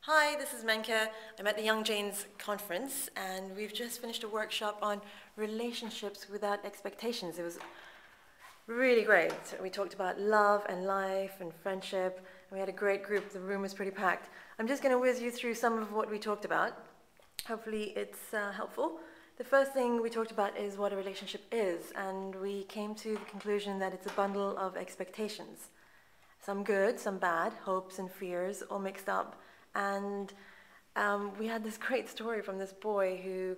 Hi, this is Menka. I'm at the Young Jains conference, and we've just finished a workshop on relationships without expectations. It was really great. We talked about love and life and friendship, and we had a great group. The room was pretty packed. I'm just going to whiz you through some of what we talked about. Hopefully it's helpful. The first thing we talked about is what a relationship is, and we came to the conclusion that it's a bundle of expectations. Some good, some bad, hopes and fears, all mixed up. And we had this great story from this boy who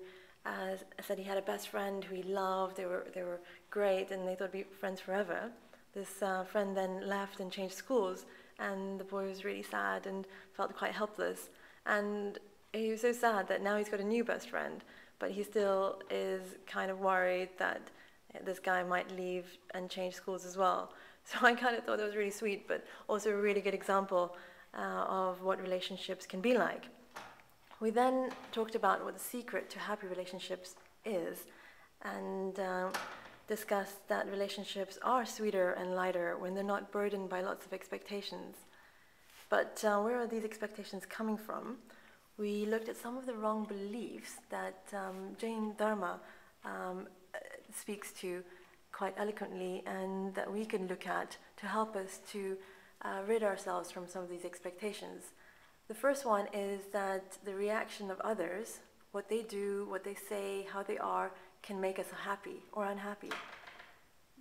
said he had a best friend who he loved. They were great, and they thought they'd be friends forever. This friend then left and changed schools, and the boy was really sad and felt quite helpless. And he was so sad that now he's got a new best friend, but he still is kind of worried that this guy might leave and change schools as well. So I kind of thought that was really sweet, but also a really good example of what relationships can be like. We then talked about what the secret to happy relationships is, and discussed that relationships are sweeter and lighter when they're not burdened by lots of expectations. But where are these expectations coming from? We looked at some of the wrong beliefs that Jain Dharma speaks to quite eloquently, and that we can look at to help us to rid ourselves from some of these expectations. The first one is that the reaction of others, what they do, what they say, how they are, can make us happy or unhappy.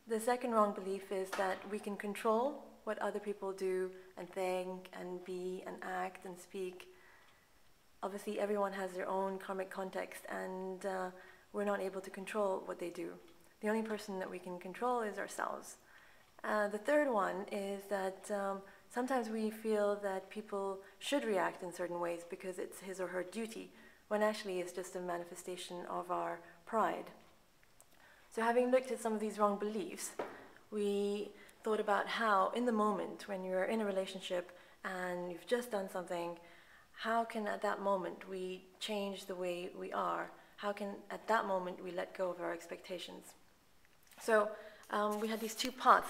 The second wrong belief is that we can control what other people do and think and be and act and speak. Obviously, everyone has their own karmic context, and we're not able to control what they do. The only person that we can control is ourselves. The third one is that sometimes we feel that people should react in certain ways because it's his or her duty, when actually it's just a manifestation of our pride. So having looked at some of these wrong beliefs, we thought about how in the moment when you're in a relationship and you've just done something, how can at that moment we change the way we are? How can at that moment we let go of our expectations? So we had these two parts.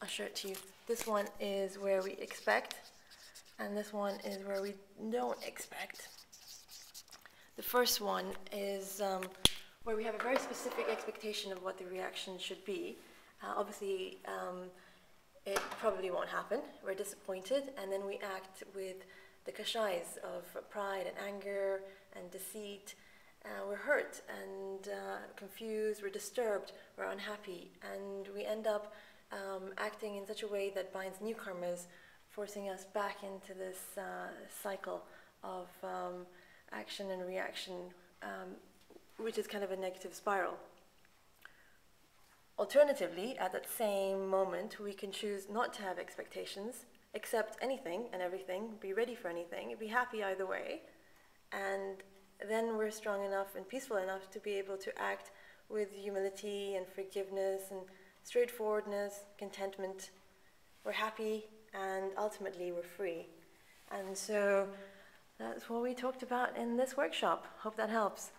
I'll show it to you. This one is where we expect, and this one is where we don't expect. The first one is where we have a very specific expectation of what the reaction should be. Obviously, it probably won't happen. We're disappointed, and then we act with the kashais of pride and anger and deceit. We're hurt and confused, we're disturbed, we're unhappy, and we end up acting in such a way that binds new karmas, forcing us back into this cycle of action and reaction, which is kind of a negative spiral. Alternatively, at that same moment, we can choose not to have expectations, accept anything and everything, be ready for anything, be happy either way, and then we're strong enough and peaceful enough to be able to act with humility and forgiveness and straightforwardness, contentment. We're happy, and ultimately we're free. And so that's what we talked about in this workshop. Hope that helps.